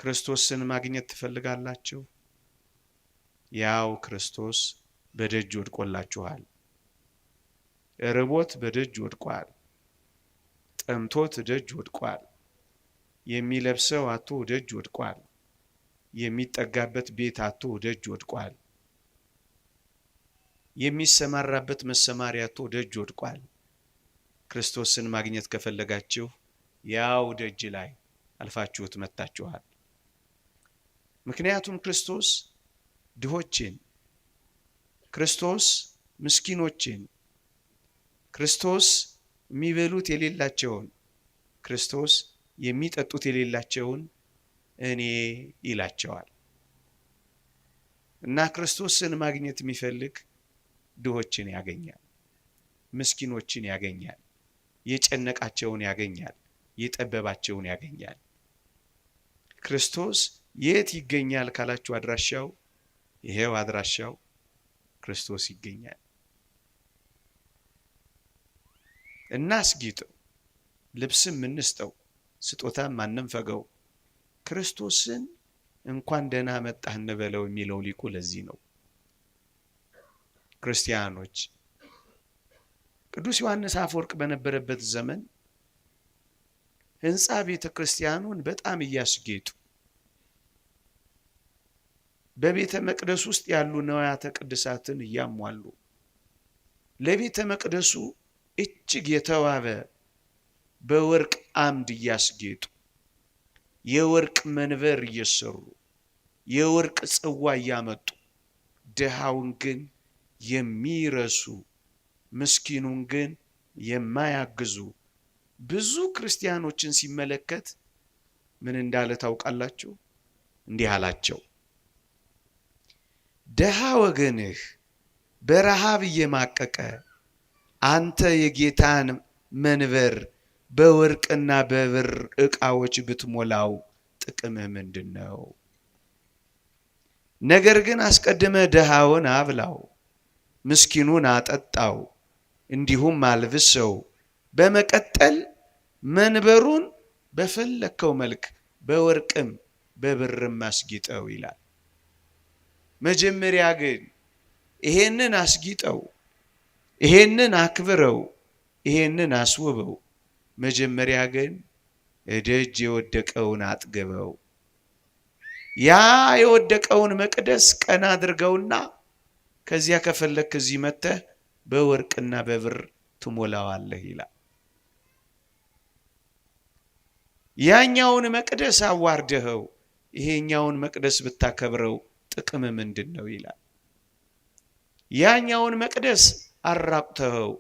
ክርስቶስን ማግኘት ትፈልጋላችሁ? ያው ክርስቶስ በደጅ ወድቆላችኋል። ርቦት በደጅ ወድቋል። ጠምቶት ደጅ ወድቋል። የሚለብሰው አጥቶ ደጅ ወድቋል። የሚጠጋበት ቤት አጥቶ ደጅ ወድቋል። የሚሰማራበት መሰማሪያ አጥቶ ደጅ ወድቋል። ክርስቶስን ማግኘት ከፈለጋችሁ ያው ደጅ ላይ አልፋችሁት መጣችኋል። ምክንያቱም ክርስቶስ ድሆችን፣ ክርስቶስ ምስኪኖችን፣ ክርስቶስ የሚበሉት የሌላቸውን፣ ክርስቶስ የሚጠጡት የሌላቸውን እኔ ይላቸዋል። እና ክርስቶስን ማግኘት የሚፈልግ ድሆችን ያገኛል፣ ምስኪኖችን ያገኛል፣ የጨነቃቸውን ያገኛል፣ የጠበባቸውን ያገኛል። ክርስቶስ የት ይገኛል ካላችሁ አድራሻው ይሄው አድራሻው ክርስቶስ ይገኛል። እናስጊጠው፣ ልብስም እንስጠው፣ ስጦታም አንንፈገው፣ ክርስቶስን እንኳን ደህና መጣህ እንበለው የሚለው ሊቁ ለዚህ ነው። ክርስቲያኖች ቅዱስ ዮሐንስ አፈወርቅ በነበረበት ዘመን ህንጻ ቤተ ክርስቲያኑን በጣም እያስጌጡ በቤተ መቅደስ ውስጥ ያሉ ነዋያተ ቅድሳትን እያሟሉ ለቤተ መቅደሱ እጅግ የተዋበ በወርቅ አምድ እያስጌጡ የወርቅ መንበር እየሰሩ የወርቅ ጽዋ እያመጡ ድሃውን ግን የሚረሱ ምስኪኑን ግን የማያግዙ ብዙ ክርስቲያኖችን ሲመለከት ምን እንዳለ ታውቃላችሁ? እንዲህ አላቸው፣ ደሃ ወገንህ በረሃብ እየማቀቀ አንተ የጌታን መንበር በወርቅና በብር ዕቃዎች ብትሞላው ጥቅምህ ምንድነው? ነገር ግን አስቀድመ ደሃውን አብላው፣ ምስኪኑን አጠጣው፣ እንዲሁም አልብሰው፣ በመቀጠል መንበሩን በፈለከው መልክ በወርቅም በብርም አስጊጠው ይላል። መጀመሪያ ግን ይሄንን አስጊጠው፣ ይሄንን አክብረው፣ ይሄንን አስውበው። መጀመሪያ ግን እደጅ የወደቀውን አጥግበው። ያ የወደቀውን መቅደስ ቀና አድርገውና ከዚያ ከፈለክ እዚህ መተህ በወርቅና በብር ትሞላዋለህ ይላል። ያኛውን መቅደስ አዋርደኸው ይሄኛውን መቅደስ ብታከብረው ጥቅም ምንድነው ይላል። ያኛውን መቅደስ አራቁተኸው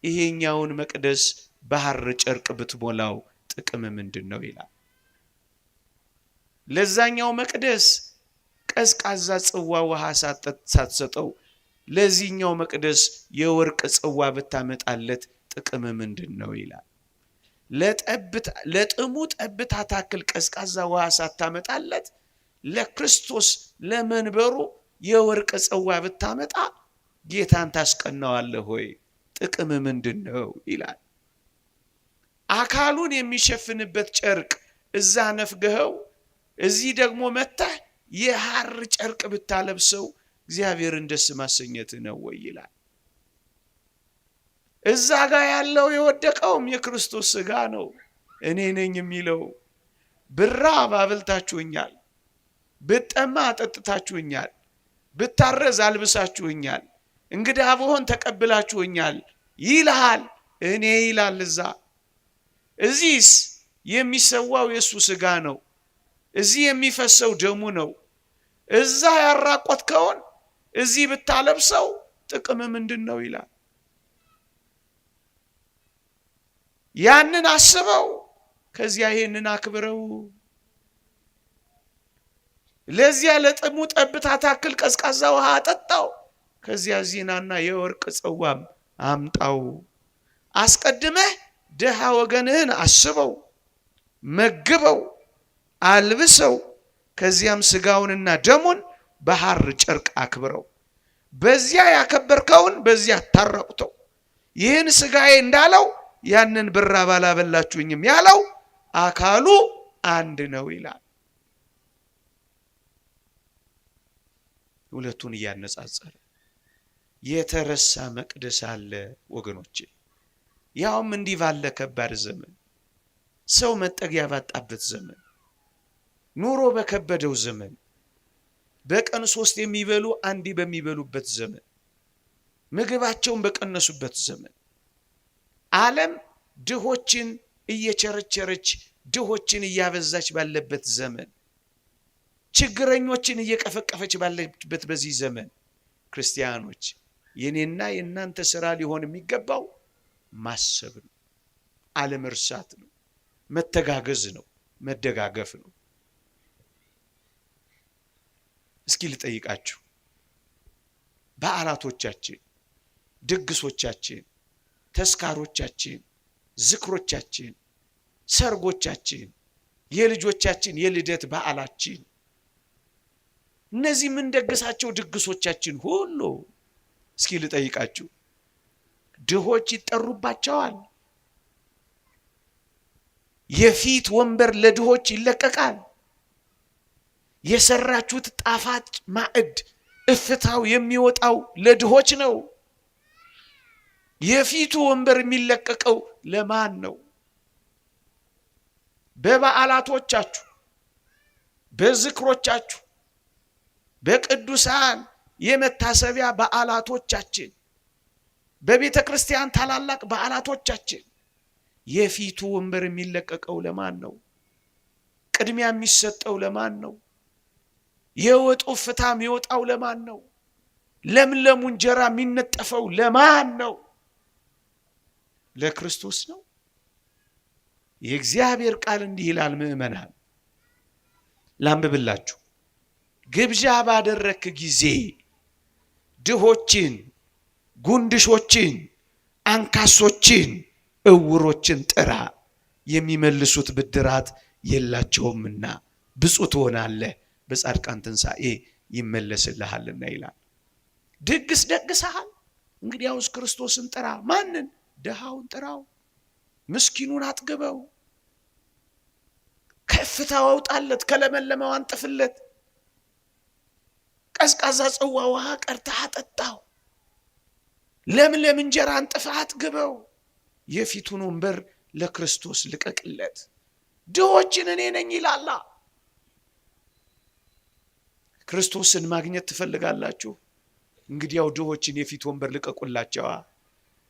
ይሄኛውን መቅደስ በሐር ጨርቅ ብትሞላው ጥቅም ምንድነው ይላል። ለዛኛው መቅደስ ቀዝቃዛ ጽዋ ውሃ ሳትሰጠው ለዚህኛው መቅደስ የወርቅ ጽዋ ብታመጣለት ጥቅም ምንድነው ይላል። ለጥሙ ጠብታ ታክል ቀዝቃዛ ውሃ ሳታመጣለት ለክርስቶስ ለመንበሩ የወርቅ ጽዋ ብታመጣ ጌታን ታስቀናዋለህ ሆይ? ጥቅም ምንድነው ይላል። አካሉን የሚሸፍንበት ጨርቅ እዛ ነፍገኸው እዚህ ደግሞ መተህ የሐር ጨርቅ ብታለብሰው እግዚአብሔርን ደስ ማሰኘት ነው ወይ ይላል። እዛ ጋር ያለው የወደቀውም የክርስቶስ ሥጋ ነው። እኔ ነኝ የሚለው ብራብ አብልታችሁኛል፣ ብጠማ አጠጥታችሁኛል፣ ብታረዝ አልብሳችሁኛል፣ እንግዳ ብሆን ተቀብላችሁኛል ይልሃል። እኔ ይላል እዛ። እዚህስ የሚሰዋው የሱ ሥጋ ነው። እዚህ የሚፈሰው ደሙ ነው። እዛ ያራቆትከውን እዚህ ብታለብሰው ጥቅም ምንድነው ይላል። ያንን አስበው፣ ከዚያ ይሄንን አክብረው። ለዚያ ለጥሙ ጠብታ ታክል ቀዝቃዛ ውሃ አጠጣው፣ ከዚያ ዚናና የወርቅ ጽዋም አምጣው። አስቀድመህ ደሃ ወገንህን አስበው፣ መግበው፣ አልብሰው። ከዚያም ሥጋውንና ደሙን በሐር ጨርቅ አክብረው። በዚያ ያከበርከውን በዚያ ታረቁተው። ይህን ሥጋዬ እንዳለው ያንን ብራብ አላበላችሁኝም ያለው አካሉ አንድ ነው ይላል። ሁለቱን እያነጻጸረ የተረሳ መቅደስ አለ ወገኖቼ። ያውም እንዲህ ባለ ከባድ ዘመን፣ ሰው መጠጊያ ባጣበት ዘመን፣ ኑሮ በከበደው ዘመን፣ በቀን 3 የሚበሉ አንድ በሚበሉበት ዘመን፣ ምግባቸውን በቀነሱበት ዘመን፣ ዓለም ድሆችን እየቸረቸረች ድሆችን እያበዛች ባለበት ዘመን፣ ችግረኞችን እየቀፈቀፈች ባለበት በዚህ ዘመን ክርስቲያኖች የኔና የእናንተ ሥራ ሊሆን የሚገባው ማሰብ ነው፣ አለመርሳት ነው፣ መተጋገዝ ነው፣ መደጋገፍ ነው። እስኪ ልጠይቃችሁ፣ በዓላቶቻችን፣ ድግሶቻችን፣ ተስካሮቻችን፣ ዝክሮቻችን፣ ሰርጎቻችን፣ የልጆቻችን የልደት በዓላችን፣ እነዚህ ምን ደግሳቸው ድግሶቻችን ሁሉ እስኪ ልጠይቃችሁ ድሆች ይጠሩባቸዋል? የፊት ወንበር ለድሆች ይለቀቃል? የሰራችሁት ጣፋጭ ማዕድ እፍታው የሚወጣው ለድሆች ነው? የፊቱ ወንበር የሚለቀቀው ለማን ነው? በበዓላቶቻችሁ፣ በዝክሮቻችሁ፣ በቅዱሳን የመታሰቢያ በዓላቶቻችን፣ በቤተ ክርስቲያን ታላላቅ በዓላቶቻችን የፊቱ ወንበር የሚለቀቀው ለማን ነው? ቅድሚያ የሚሰጠው ለማን ነው? የወጡ ፍታ የሚወጣው ለማን ነው? ለምለሙ እንጀራ የሚነጠፈው ለማን ነው? ለክርስቶስ ነው። የእግዚአብሔር ቃል እንዲህ ይላል፣ ምእመናን ላንብብላችሁ። ግብዣ ባደረክ ጊዜ ድሆችን፣ ጉንድሾችን፣ አንካሶችን፣ እውሮችን ጥራ፣ የሚመልሱት ብድራት የላቸውምና ብፁዕ ትሆናለህ፣ በጻድቃን ትንሣኤ ይመለስልሃልና ይላል። ድግስ ደግሰሃል? እንግዲያውስ ክርስቶስን ጥራ። ማንን? ድሃውን ጥራው፣ ምስኪኑን አጥግበው፣ ከፍታው አውጣለት፣ ከለመለመው አንጥፍለት፣ ቀዝቃዛ ጽዋ ውሃ ቀርተህ አጠጣው፣ ለምለም እንጀራ አንጥፈህ አጥግበው፣ የፊቱን ወንበር ለክርስቶስ ልቀቅለት። ድሆችን እኔ ነኝ ይላላ። ክርስቶስን ማግኘት ትፈልጋላችሁ? እንግዲያው ድሆችን የፊት ወንበር ልቀቁላቸዋ።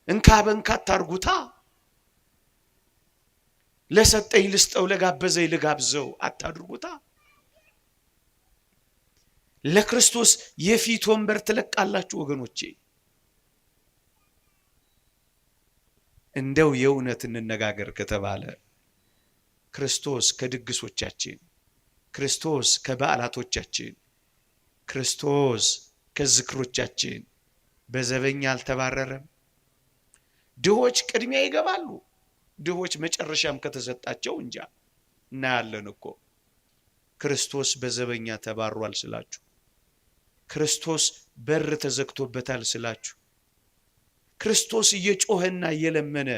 እንካ በንካ አታርጉታ። ለሰጠኝ ልስጠው፣ ለጋበዘኝ ልጋብዘው አታድርጉታ። ለክርስቶስ የፊት ወንበር ትለቃላችሁ ወገኖቼ። እንደው የእውነት እንነጋገር ከተባለ ክርስቶስ ከድግሶቻችን፣ ክርስቶስ ከበዓላቶቻችን፣ ክርስቶስ ከዝክሮቻችን በዘበኛ አልተባረረም። ድሆች ቅድሚያ ይገባሉ። ድሆች መጨረሻም ከተሰጣቸው እንጃ እናያለን እኮ። ክርስቶስ በዘበኛ ተባሯል ስላችሁ፣ ክርስቶስ በር ተዘግቶበታል ስላችሁ፣ ክርስቶስ እየጮኸና እየለመነ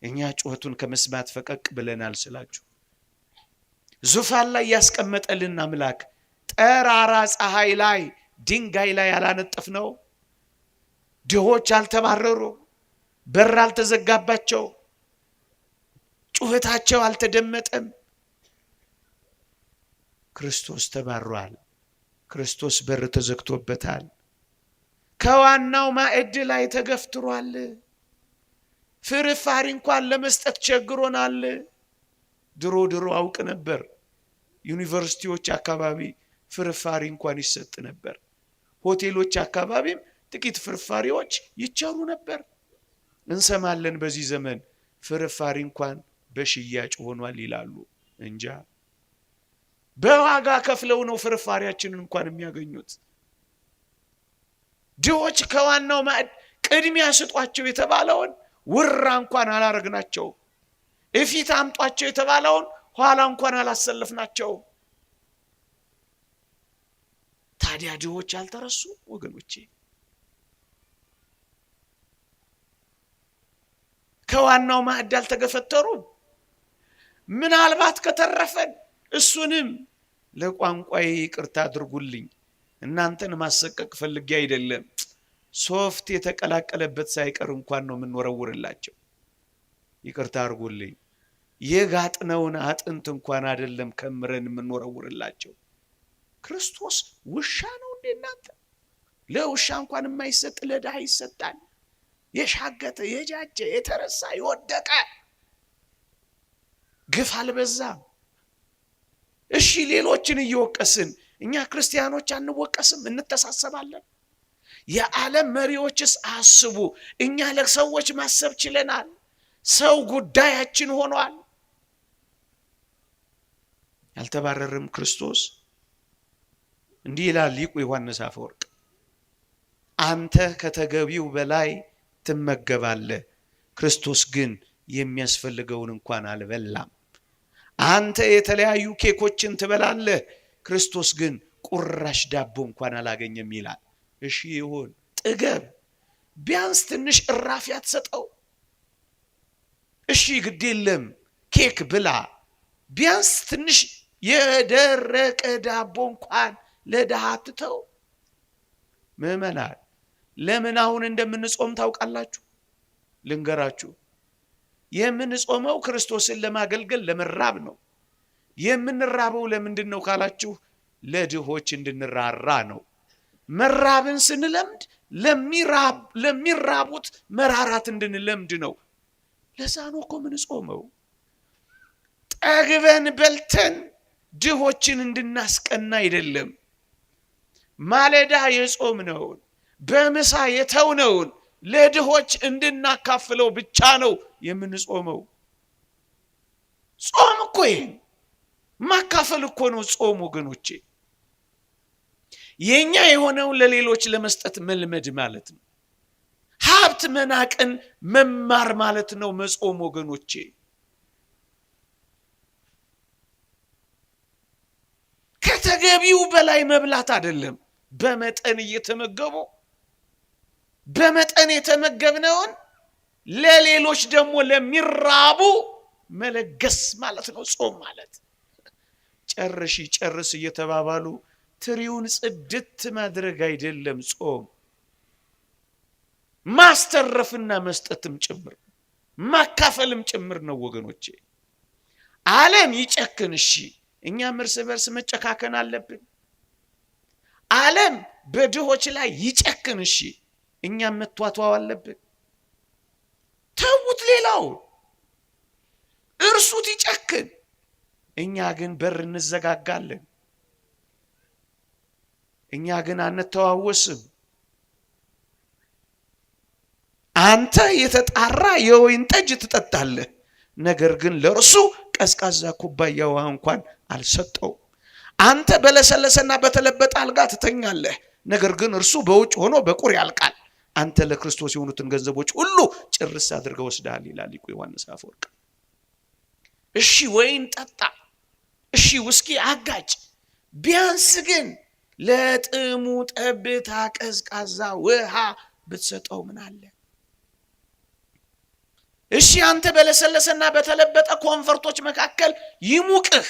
እኛ ጩኸቱን ከመስማት ፈቀቅ ብለናል ስላችሁ፣ ዙፋን ላይ ያስቀመጠልን አምላክ ጠራራ ፀሐይ ላይ ድንጋይ ላይ ያላነጠፍ ነው? ድሆች አልተባረሩ፣ በር አልተዘጋባቸው፣ ጩኸታቸው አልተደመጠም። ክርስቶስ ተባሯል። ክርስቶስ በር ተዘግቶበታል። ከዋናው ማዕድ ላይ ተገፍትሯል። ፍርፋሪ እንኳን ለመስጠት ቸግሮናል። ድሮ አውቅ ነበር፣ ዩኒቨርሲቲዎች አካባቢ ፍርፋሪ እንኳን ይሰጥ ነበር። ሆቴሎች አካባቢም ጥቂት ፍርፋሪዎች ይቸሩ ነበር። እንሰማለን በዚህ ዘመን ፍርፋሪ እንኳን በሽያጭ ሆኗል ይላሉ። እንጃ በዋጋ ከፍለው ነው ፍርፋሪያችንን እንኳን የሚያገኙት። ድሆች ከዋናው ማዕድ ቅድሚያ ስጧቸው የተባለውን ውራ እንኳን አላረግናቸው። እፊት አምጧቸው የተባለውን ኋላ እንኳን አላሰለፍናቸው። ታዲያ ድሆች አልተረሱ ወገኖቼ? ከዋናው ማዕድ አልተገፈተሩም? ምናልባት ከተረፈን እሱንም ለቋንቋዬ ይቅርታ አድርጉልኝ፣ እናንተን ማሰቀቅ ፈልጌ አይደለም። ሶፍት የተቀላቀለበት ሳይቀር እንኳን ነው የምንወረውርላቸው። ይቅርታ አድርጉልኝ። የጋጥነውን አጥንት እንኳን አይደለም ከምረን የምንወረውርላቸው። ክርስቶስ ውሻ ነው እንዴ እናንተ? ለውሻ እንኳን የማይሰጥ ለድሃ ይሰጣል። የሻገተ የጃጀ የተረሳ የወደቀ ግፍ አልበዛም? እሺ ሌሎችን እየወቀስን እኛ ክርስቲያኖች አንወቀስም? እንተሳሰባለን? የዓለም መሪዎችስ አስቡ። እኛ ለሰዎች ማሰብ ችለናል። ሰው ጉዳያችን ሆኗል። ያልተባረረም ክርስቶስ እንዲህ ይላል ሊቁ ዮሐንስ አፈወርቅ፣ አንተ ከተገቢው በላይ ትመገባለህ፣ ክርስቶስ ግን የሚያስፈልገውን እንኳን አልበላም። አንተ የተለያዩ ኬኮችን ትበላለህ፣ ክርስቶስ ግን ቁራሽ ዳቦ እንኳን አላገኘም ይላል። እሺ ይሁን፣ ጥገብ፣ ቢያንስ ትንሽ እራፊ አትሰጠው? እሺ ግድ የለም ኬክ ብላ፣ ቢያንስ ትንሽ የደረቀ ዳቦ እንኳን ለድሃ አትተው? ምዕመናን ለምን አሁን እንደምንጾም ታውቃላችሁ? ልንገራችሁ። የምንጾመው ክርስቶስን ለማገልገል ለመራብ ነው። የምንራበው ለምንድን ነው ካላችሁ፣ ለድሆች እንድንራራ ነው። መራብን ስንለምድ ለሚራቡት መራራት እንድንለምድ ነው። ለዛ ነው እኮ የምንጾመው። ጠግበን በልተን ድሆችን እንድናስቀና አይደለም። ማለዳ የጾምነውን በምሳ የተውነውን ለድሆች እንድናካፍለው ብቻ ነው የምንጾመው። ጾም እኮ ይሄን ማካፈል እኮ ነው ጾም ወገኖቼ። የኛ የሆነውን ለሌሎች ለመስጠት መልመድ ማለት ነው። ሀብት መናቅን መማር ማለት ነው መጾም ወገኖቼ። ከተገቢው በላይ መብላት አይደለም። በመጠን እየተመገቡ በመጠን የተመገብነውን ለሌሎች ደግሞ ለሚራቡ መለገስ ማለት ነው ጾም ማለት። ጨርስ እየተባባሉ ትሪውን ጽድት ማድረግ አይደለም ጾም። ማስተረፍና መስጠትም ጭምር ማካፈልም ጭምር ነው ወገኖቼ። ዓለም ይጨክን፣ እሺ እኛም እርስ በርስ መጨካከን አለብን። ዓለም በድሆች ላይ ይጨክን፣ እሺ እኛም መቷቷው አለብን። ተውት፣ ሌላው እርሱት ይጨክን፣ እኛ ግን በር እንዘጋጋለን። እኛ ግን አንተዋወስም። አንተ የተጣራ የወይን ጠጅ ትጠጣለህ፣ ነገር ግን ለእርሱ ቀዝቃዛ ኩባያ ውሃ እንኳን አልሰጠው። አንተ በለሰለሰና በተለበጠ አልጋ ትተኛለህ፣ ነገር ግን እርሱ በውጭ ሆኖ በቁር ያልቃል። አንተ ለክርስቶስ የሆኑትን ገንዘቦች ሁሉ ጭርስ አድርገው ወስደሃል ይላል ሊቁ ዮሐንስ አፈወርቅ። እሺ ወይን ጠጣ፣ እሺ ውስኪ አጋጭ፣ ቢያንስ ግን ለጥሙ ጠብታ ቀዝቃዛ ውሃ ብትሰጠው ምን አለ? እሺ አንተ በለሰለሰና በተለበጠ ኮንፈርቶች መካከል ይሙቅህ፣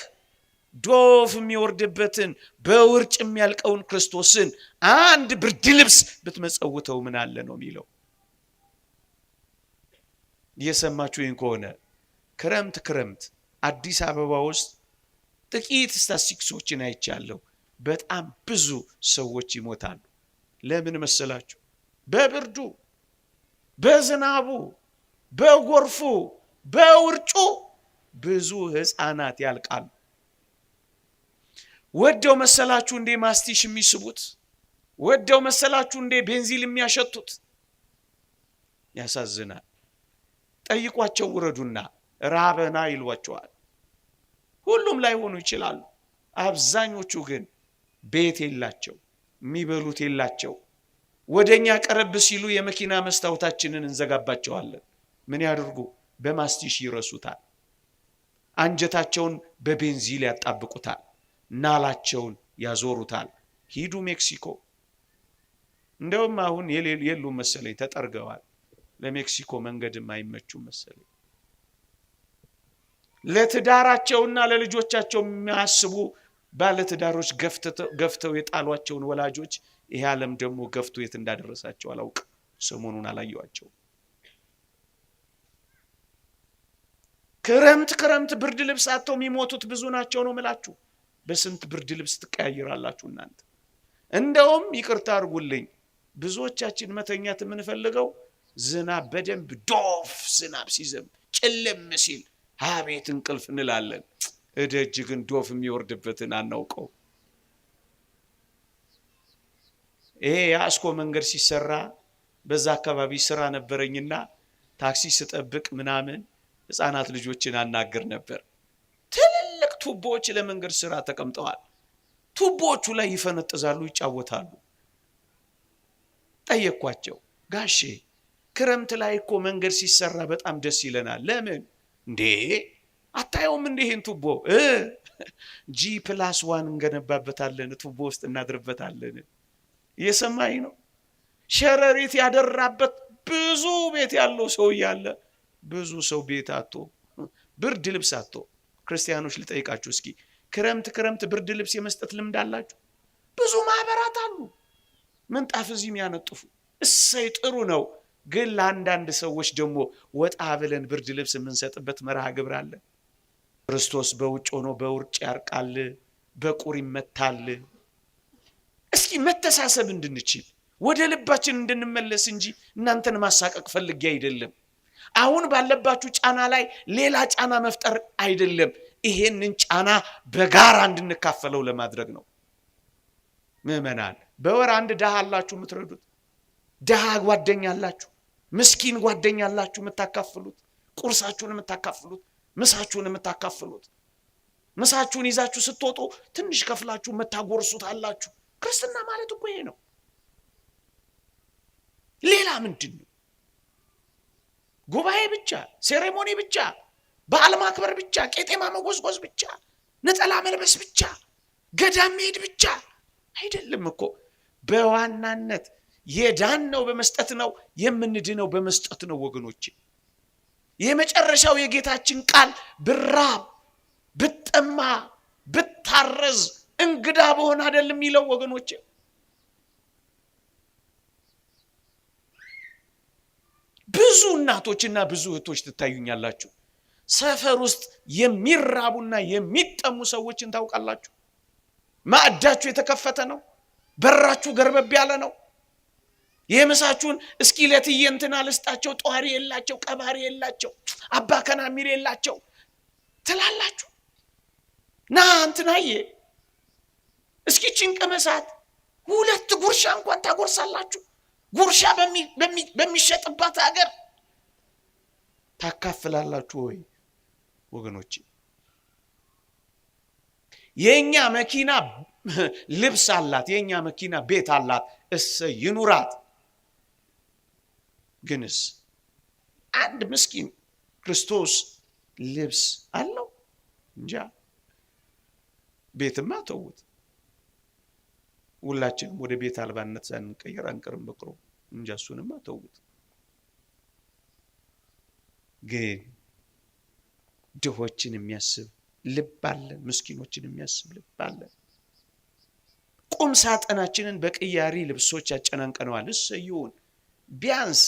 ዶፍ የሚወርድበትን በውርጭ የሚያልቀውን ክርስቶስን አንድ ብርድ ልብስ ብትመጸውተው ምን አለ ነው የሚለው። እየሰማችሁኝ ከሆነ ክረምት አዲስ አበባ ውስጥ ጥቂት ስታቲስቲክሶችን አይቻለሁ። በጣም ብዙ ሰዎች ይሞታሉ። ለምን መሰላችሁ? በብርዱ፣ በዝናቡ፣ በጎርፉ፣ በውርጩ ብዙ ሕፃናት ያልቃሉ። ወደው መሰላችሁ እንዴ ማስቲሽ የሚስቡት? ወደው መሰላችሁ እንዴ ቤንዚል የሚያሸቱት? ያሳዝናል። ጠይቋቸው፣ ውረዱና ራበና ይሏቸዋል። ሁሉም ላይ ሆኑ ይችላሉ። አብዛኞቹ ግን ቤት የላቸው፣ የሚበሉት የላቸው። ወደኛ ቀረብ ሲሉ የመኪና መስታወታችንን እንዘጋባቸዋለን። ምን ያድርጉ? በማስቲሽ ይረሱታል። አንጀታቸውን በቤንዚል ያጣብቁታል። ናላቸውን ያዞሩታል። ሂዱ ሜክሲኮ። እንደውም አሁን የሉም መሰለኝ፣ ተጠርገዋል። ለሜክሲኮ መንገድም አይመቹም መሰለኝ። ለትዳራቸውና ለልጆቻቸው የሚያስቡ ባለትዳሮች ገፍተው የጣሏቸውን ወላጆች ይሄ ዓለም ደግሞ ገፍቶ የት እንዳደረሳቸው አላውቅም። ሰሞኑን አላየዋቸው። ክረምት ብርድ ልብስ አጥተው የሚሞቱት ብዙ ናቸው ነው የምላችሁ። በስንት ብርድ ልብስ ትቀያይራላችሁ እናንተ? እንደውም ይቅርታ አድርጉልኝ፣ ብዙዎቻችን መተኛት የምንፈልገው ዝናብ በደንብ ዶፍ ዝናብ ሲዘንብ ጨለም ሲል አቤት እንቅልፍ እንላለን። እደጅ ግን ዶፍ የሚወርድበትን አናውቀው። ይሄ የአስኮ መንገድ ሲሰራ በዛ አካባቢ ስራ ነበረኝና ታክሲ ስጠብቅ ምናምን ህፃናት ልጆችን አናገር ነበር። ትልልቅ ቱቦዎች ለመንገድ ስራ ተቀምጠዋል። ቱቦዎቹ ላይ ይፈነጥዛሉ፣ ይጫወታሉ። ጠየቅኳቸው፣ ጋሼ ክረምት ላይ እኮ መንገድ ሲሰራ በጣም ደስ ይለናል። ለምን እንዴ አታየውም? እንዴ ይሄን ቱቦ G+1 እንገነባበታለን፣ ቱቦ ውስጥ እናድርበታለን። እየሰማኝ ነው? ሸረሪት ያደራበት ብዙ ቤት ያለው ሰው እያለ ብዙ ሰው ቤት አጥቶ ብርድ ልብስ አጥቶ። ክርስቲያኖች ልጠይቃችሁ እስኪ ክረምት ብርድ ልብስ የመስጠት ልምድ አላችሁ? ብዙ ማህበራት አሉ ምንጣፍ እዚህም ያነጥፉ። እሰይ ጥሩ ነው። ግን ለአንዳንድ ሰዎች ደግሞ ወጣ ብለን ብርድ ልብስ የምንሰጥበት መርሃ ግብር አለ። ክርስቶስ በውጭ ሆኖ በውርጭ ያርቃል፣ በቁር ይመታል። እስኪ መተሳሰብ እንድንችል ወደ ልባችን እንድንመለስ እንጂ እናንተን ማሳቀቅ ፈልጌ አይደለም። አሁን ባለባችሁ ጫና ላይ ሌላ ጫና መፍጠር አይደለም። ይሄንን ጫና በጋራ እንድንካፈለው ለማድረግ ነው። ምዕመናን በወር አንድ ድሃ አላችሁ የምትረዱት፣ ድሃ ጓደኛ አላችሁ፣ ምስኪን ጓደኛ አላችሁ የምታካፍሉት፣ ቁርሳችሁን የምታካፍሉት፣ ምሳችሁን የምታካፍሉት። ምሳችሁን ይዛችሁ ስትወጡ ትንሽ ከፍላችሁ የምታጎርሱት አላችሁ። ክርስትና ማለት እኮ ይሄ ነው። ሌላ ምንድን ነው? ጉባኤ ብቻ፣ ሴሬሞኒ ብቻ፣ በዓል ማክበር ብቻ፣ ቄጤማ መጎዝጎዝ ብቻ፣ ነጠላ መልበስ ብቻ፣ ገዳም መሄድ ብቻ አይደለም እኮ። በዋናነት የዳነው በመስጠት ነው፣ የምንድነው በመስጠት ነው ወገኖቼ። የመጨረሻው የጌታችን ቃል ብራብ፣ ብጠማ፣ ብታረዝ፣ እንግዳ በሆነ አይደለም የሚለው ወገኖቼ። ብዙ እናቶችና ብዙ እህቶች ትታዩኛላችሁ። ሰፈር ውስጥ የሚራቡና የሚጠሙ ሰዎችን ታውቃላችሁ። ማዕዳችሁ የተከፈተ ነው፣ በራችሁ ገርበብ ያለ ነው። የምሳችሁን እስኪ ለትዬ እንትና ልስጣቸው፣ ጧሪ የላቸው፣ ቀባሪ የላቸው፣ አባ ከናሚር የላቸው ትላላችሁ። ና እንትናዬ እስኪ ጭንቅመሳት 2 ጉርሻ እንኳን ታጎርሳላችሁ። ጉርሻ በሚሸጥባት ሀገር ታካፍላላችሁ ወይ ወገኖቼ? የኛ መኪና ልብስ አላት፣ የኛ መኪና ቤት አላት፣ እሰይ ይኑራት። ግንስ አንድ ምስኪን ክርስቶስ ልብስ አለው? እንጃ። ቤትማ ተውት። ሁላችንም ወደ ቤት አልባነት ሳንቀየር አንቀርም በቅርቡ። እንጃ እሱንማ ተውት። ግን ድሆችን የሚያስብ ልብ አለ፣ ምስኪኖችን የሚያስብ ልብ አለ። ቁም ሳጥናችንን በቅያሪ ልብሶች ያጨናንቀነዋል። እሰይውን ቢያንስ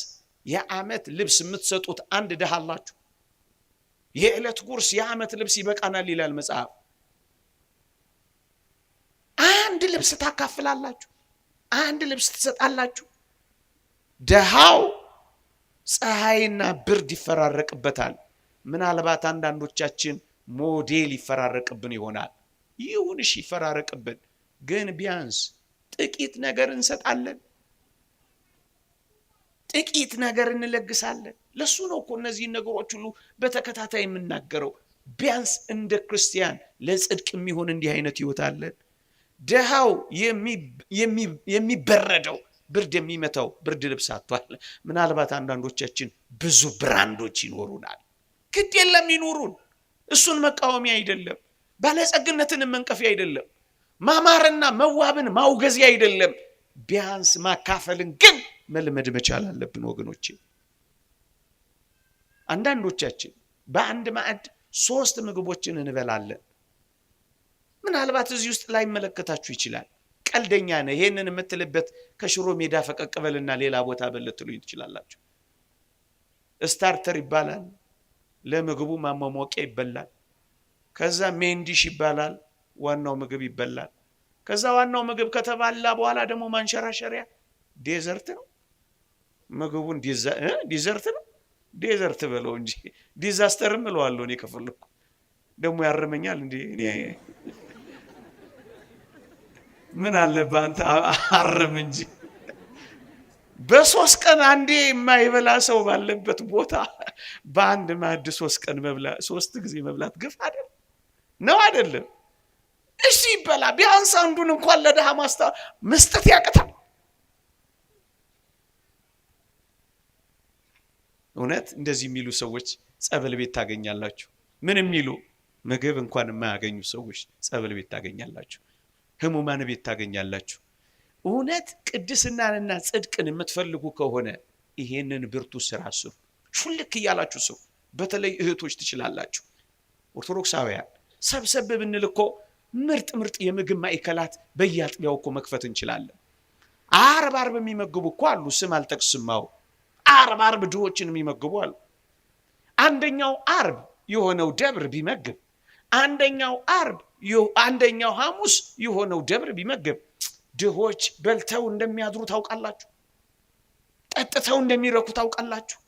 የዓመት ልብስ የምትሰጡት አንድ ድሃ አላችሁ። የዕለት ጉርስ የዓመት ልብስ ይበቃናል ይላል መጽሐፍ። አንድ ልብስ ታካፍላላችሁ፣ አንድ ልብስ ትሰጣላችሁ። ድሃው ፀሐይና ብርድ ይፈራረቅበታል። ምናልባት አንዳንዶቻችን ሞዴል ይፈራረቅብን ይሆናል። ይሁንሽ ይፈራረቅብን፣ ግን ቢያንስ ጥቂት ነገር እንሰጣለን፣ ጥቂት ነገር እንለግሳለን። ለሱ ነው እኮ እነዚህ ነገሮች ሁሉ በተከታታይ የምናገረው። ቢያንስ እንደ ክርስቲያን ለጽድቅ የሚሆን እንዲህ አይነት ህይወት አለን። ድሃው የሚበረደው ብርድ የሚመታው ብርድ ልብስ አጥቷል። ምናልባት አንዳንዶቻችን ብዙ ብራንዶች ይኖሩናል። ግድ የለም ይኑሩን። እሱን መቃወሚያ አይደለም፣ ባለጸግነትን መንቀፊያ አይደለም፣ ማማርና መዋብን ማውገዚያ አይደለም። ቢያንስ ማካፈልን ግን መልመድ መቻል አለብን ወገኖቼ። አንዳንዶቻችን በአንድ ማዕድ 3 ምግቦችን እንበላለን። ምናልባት እዚህ ውስጥ ላይ መለከታችሁ ይችላል። ቀልደኛ ነህ ይሄንን የምትልበት ከሽሮ ሜዳ ፈቀቅ በልና ሌላ ቦታ በልትሉኝ ትችላላችሁ። ስታርተር ይባላል፣ ለምግቡ ማሟሟቂያ ይበላል። ከዛ ሜንዲሽ ይባላል፣ ዋናው ምግብ ይበላል። ከዛ ዋናው ምግብ ከተባላ በኋላ ደግሞ ማንሸራሸሪያ ዴዘርት ነው። ምግቡን ዲዘርት ነው፣ ዴዘርት በለው እንጂ ዲዛስተርም እለዋለሁ እኔ ከፈለኩ። ደግሞ ያርመኛል እንዴ እኔ ምን አለበት አንተ አርም እንጂ። በሶስት ቀን አንዴ የማይበላ ሰው ባለበት ቦታ በአንድ ማዕድ 3 ቀን መብላት 3 ጊዜ መብላት ግፍ አይደል ነው አይደለም? እሺ ይበላ፣ ቢያንስ አንዱን እንኳን ለደሃ መስጠት ያቅታል። እውነት እንደዚህ የሚሉ ሰዎች ጸበል ቤት ታገኛላችሁ። ምን የሚሉ ምግብ እንኳን የማያገኙ ሰዎች ጸበል ቤት ታገኛላችሁ፣ ህሙማን ቤት ታገኛላችሁ። እውነት ቅድስናንና ጽድቅን የምትፈልጉ ከሆነ ይሄንን ብርቱ ስራ ስሩ። ሹልክ እያላችሁ ስሩ። በተለይ እህቶች ትችላላችሁ። ኦርቶዶክሳውያን ሰብሰብ ብንል እኮ ምርጥ የምግብ ማዕከላት በየአጥቢያው እኮ መክፈት እንችላለን። አርብ የሚመግቡ እኮ አሉ፣ ስም አልጠቅስማው። አርብ ድሆችን የሚመግቡ አሉ። አንደኛው አርብ የሆነው ደብር ቢመግብ፣ አንደኛው ሐሙስ የሆነው ደብር ቢመግብ ድሆች በልተው እንደሚያድሩ ታውቃላችሁ። ጠጥተው እንደሚረኩ ታውቃላችሁ።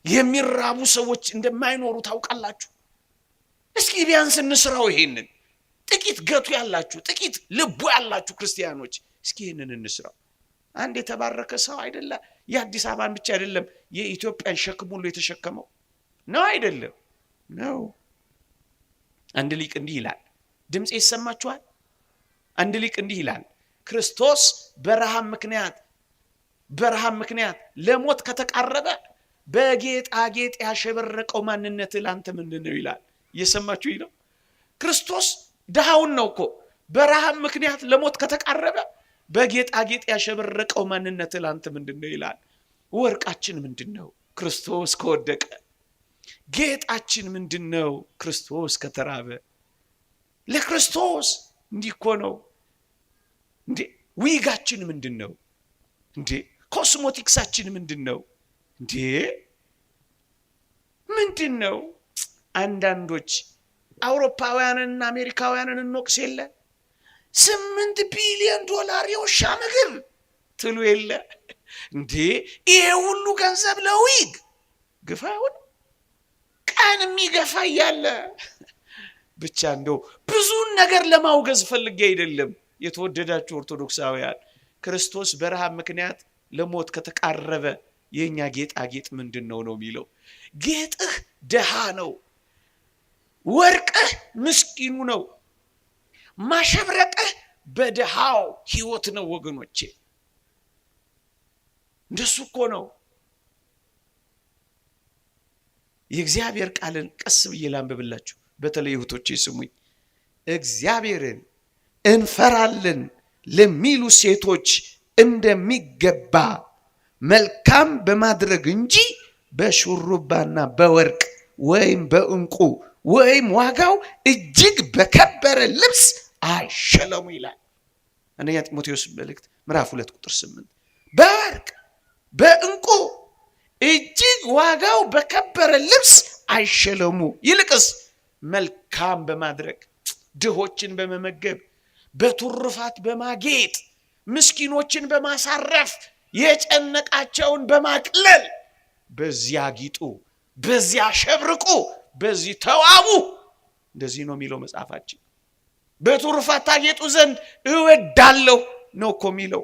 የሚራቡ ሰዎች እንደማይኖሩ ታውቃላችሁ። እስኪ ቢያንስ እንስራው ይሄንን። ጥቂት ገቱ ያላችሁ፣ ጥቂት ልቡ ያላችሁ ክርስቲያኖች እስኪ ይሄንን እንስራው። አንድ የተባረከ ሰው አይደለ? የአዲስ አበባን ብቻ አይደለም የኢትዮጵያን ሸክም ሁሉ የተሸከመው ነው አይደለም? ነው። አንድ ሊቅ እንዲህ ይላል፣ ድምጽ ይሰማችኋል? አንድ ሊቅ እንዲህ ይላል፣ ክርስቶስ በረሃብ ምክንያት ለሞት ከተቃረበ በጌጣጌጥ ያሸበረቀው ማንነት ላንተ ምንድነው ይላል። እየሰማችሁ ነው? ክርስቶስ ደሃውን ነው እኮ በረሃብ ምክንያት ለሞት ከተቃረበ በጌጣጌጥ ያሸበረቀው ማንነት ላንተ ምንድነው ይላል። ወርቃችን ምንድነው? ክርስቶስ ከወደቀ። ጌጣችን ምንድነው? ክርስቶስ ከተራበ። ለክርስቶስ እንዲህ እኮ ነው እንዴ። ዊጋችን ምንድነው እንዴ? ኮስሞቲክሳችን ምንድነው እንዴ? ምንድነው? አንዳንዶች አውሮፓውያንና አሜሪካውያንን እንወቅስ የለ 8 ቢሊዮን ዶላር የውሻ ምግብ ትሉ የለ እንዴ? ይሄ ሁሉ ገንዘብ ለዊግ ግፋ ይሁን ቀን የሚገፋ ያለ ብቻ እንደው ብዙን ነገር ለማውገዝ ፈልጌ አይደለም። የተወደዳችሁ ኦርቶዶክሳውያን ክርስቶስ በረሃብ ምክንያት ለሞት ከተቃረበ የኛ ጌጣጌጥ ምንድነው ነው የሚለው። ጌጥህ ደሃ ነው፣ ወርቅህ ምስኪኑ ነው፣ ማሸብረቅህ በደሃው ህይወት ነው። ወገኖቼ እንደሱ እኮ ነው። የእግዚአብሔር ቃልን ቀስ ብዬ ላንብብላችሁ። በተለይ እህቶቼ ስሙኝ። እግዚአብሔርን እንፈራለን ለሚሉ ሴቶች እንደሚገባ መልካም በማድረግ እንጂ በሹሩባና በወርቅ ወይም በእንቁ ወይም ዋጋው እጅግ በከበረ ልብስ አይሸለሙ ይላል። አንደኛ ጢሞቴዎስ መልእክት ምዕራፍ 2 ቁጥር 8 በወርቅ በእንቁ እጅግ ዋጋው በከበረ ልብስ አይሸለሙ፣ ይልቅስ መልካም በማድረግ ድሆችን በመመገብ በትሩፋት በማጌጥ ምስኪኖችን በማሳረፍ የጨነቃቸውን በማቅለል በዚያ ጊጡ፣ በዚያ ሸብርቁ፣ በዚህ ተዋቡ። እንደዚህ ነው የሚለው መጽሐፋችን። በትሩፋት ታጌጡ ዘንድ እወዳለሁ ነው እኮ የሚለው።